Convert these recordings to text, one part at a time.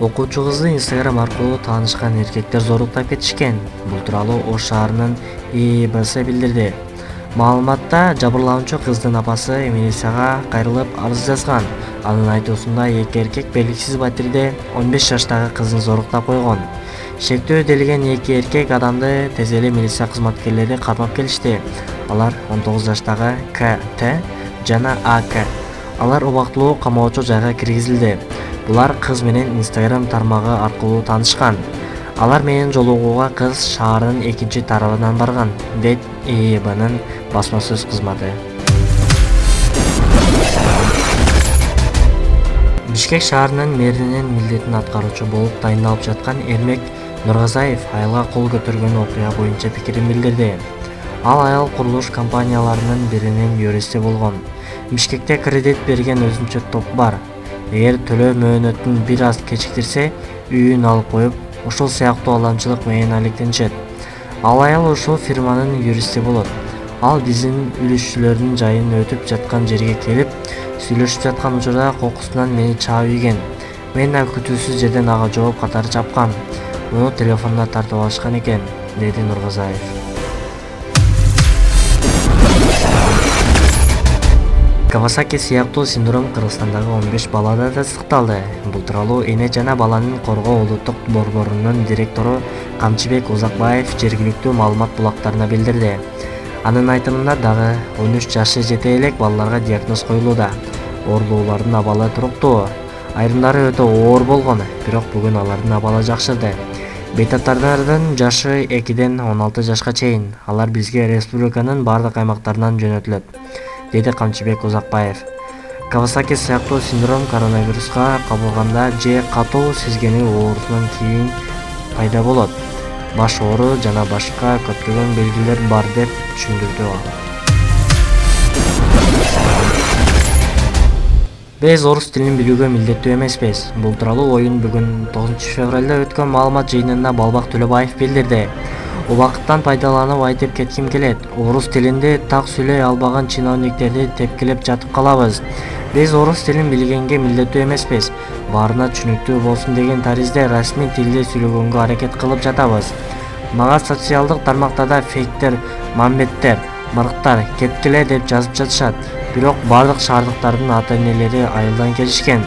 Окуучу кызды Instagram аркылуу таанышкан эркектер зоруктап кетишкен. Бул тууралуу Ош шаарынын ИИБС билдирди. Маалыматта жабырлануучу кыздын апасы милицияга кайрылып арыз жазган. Анын айтуусунда эки эркек белгисиз батирде 15 жаштагы кызын зоруктап койгон. Шектөө делген эки эркек адамды тез эле милиция кызматкерлери каттап келишти. Алар 19 жаштагы КТ жана АК. Алар убактылуу камоочу жайга киргизилди. Булар кыз менен Instagram тармагы аркылуу таанышкан. Алар менен жолугууга кыз шаардын экинчи тарабынан барган, дейт ИИБнын басма сөз кызматы. Бишкек шаарынын мэринин милдетин аткаруучу болуп дайындалып жаткан Эрмек Нургазаев айылга кол көтөргөн окуя боюнча пикирин билдирди. Ал айыл курулуш компанияларынын биринин юристи болгон. Бишкекте кредит берген өзүнчө топ бар. Эгер төлөө мөөнөтүн бир аз кечиктирсе, үйүн алып коюп, ушул сыяктуу аламчылык менен алектенишет. Ал айыл ушул фирманын юристи болот. Ал биздин үлүшчүлөрдүн жайын өтүп жаткан жерге келип, сүйлөшүп жаткан учурда кокусунан мени чаап ийген. Мен да күтүүсүз жерден ага жооп катары чапкам. Муну телефонуна тартып алышкан экен, деди Нургазаев. Кавасаки сыяктуу синдром Кыргызстандагы 15 балада да сыкталды. Бул тууралуу эне жана баланын коргоо улуттук борборунун директору Камчыбек Узакбаев жергиликтүү маалымат булактарына билдирди. Анын айтымында дагы 13 жашы жете элек балаларга диагноз коюлууда. Оорулуулардын абалы туруктуу. Айрымдары өтө оор болгон, бирок бүгүн алардын абалы жакшырды. Бейтаптардын жашы 2-ден 16 жашка чейин. Алар бизге республиканын бардык аймактарынан жөнөтүлөт, деди Камчыбек Узакбаев. Кавасаки сыяктуу синдром коронавируска кабылганда же катуу сезгени оорусунан кийин пайда болот. Баш оору жана башка көптөгөн белгилер бар деп түшүндүрдү ал. Биз орус тилин билүүгө милдеттүү эмеспиз. Бул тууралуу оюн бүгүн 9 февралда өткөн маалымат жыйынында Балбак Төлөбаев билдирди. Убакыттан пайдаланып айтып кетким келет. Орус тилинде так сүйлөй албаган чиновниктерди тепкилеп жатып калабыз. Биз орус тилин билгенге милдеттүү эмеспиз. Баарына түшүнүктүү болсун деген таризде расмий тилде сүйлөгөнгө аракет кылып жатабыз. Мага социалдык тармактарда фейктер, мамбеттер, мырыктар кеткиле деп жазып жатышат. Бирок бардык шаардыктардын ата-энелери айылдан келишкен.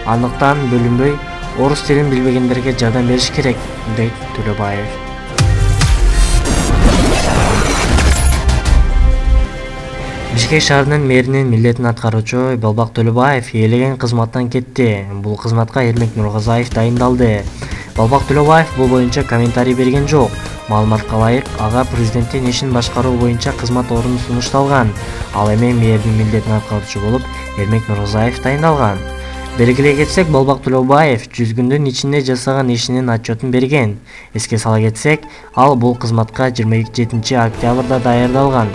Андыктан бөлүнбөй орус тилин билбегендерге жардам бериш керек, дейт Төлөбаев. Бишкек шаарынын мэринин милдетин аткаруучу Балбак Төлөбаев ээлеген кызматтан кетти. Бул кызматка Эрмек Нургазаев дайындалды. Балбак Төлөбаев бул боюнча комментарий берген жок. Маалыматка ылайык, ага президенттин ишин башкаруу боюнча кызмат ордуну сунушталган. Ал эми мэринин милдетин аткаруучу болуп Эрмек Нургазаев дайындалган. Белгилей кетсек, Балбак Төлөбаев 100 күндүн ичинде жасаган ишинин отчетун берген. Эске сала кетсек, ал бул кызматка 27 октябрда даярдалган.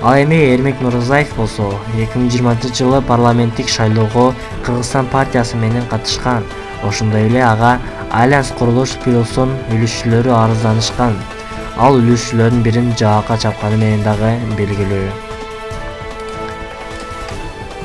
Ал эми Эрмек Нургазаев болсо 2020-жылы парламенттик шайлоого Кыргызстан партиясы менен катышкан. Ошондой эле ага Альянс Курулуш Плюстун үлүшчүлөрү арызданышкан. Ал үлүшчүлөрдүн бирин жаакка чапканы менен дагы белгилүү.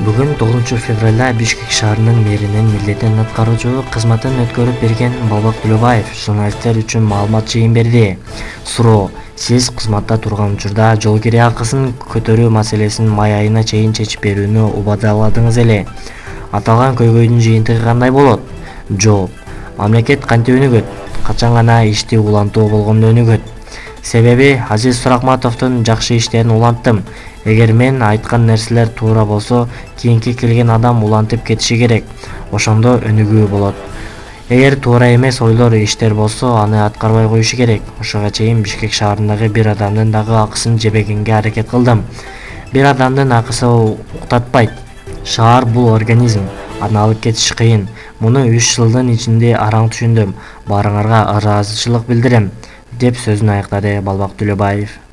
Бүгүн 9 февралда Бишкек шаарынын мэринин милдетин аткаруучу кызматын өткөрүп берген Балбак Төлөбаев журналисттер үчүн маалымат жыйын берди. Суроо: сиз кызматта турган учурда жол кире акысын көтөрүү маселесин май айына чейин чечип берүүнү убадаладыңыз эле. Аталган көйгөйдүн жыйынтыгы кандай болот? Жооп: мамлекет кантип өнүгөт? Качан гана ишти улантуу болгондо өнүгөт. Себеби Азиз Суракматовдун жакшы иштерин уланттым. Эгер мен айткан нерселер туура болсо, кийинки келген адам улантып кетиши керек. Ошондо өнүгүү болот. Эгер туура эмес ойлор, иштер болсо, аны аткарбай коюшу керек. Ошого чейин Бишкек шаарындагы бир адамдын дагы акысын жебегенге аракет кылдым. Бир адамдын акысы уктатпайт. Шаар бул организм, аны алып кетиш кыйын. Муну 3 жылдын ичинде араң түшүндүм. Баарыңарга ыраазычылык билдирем, деп сөзүн аяктады Балбак Төлөбаев.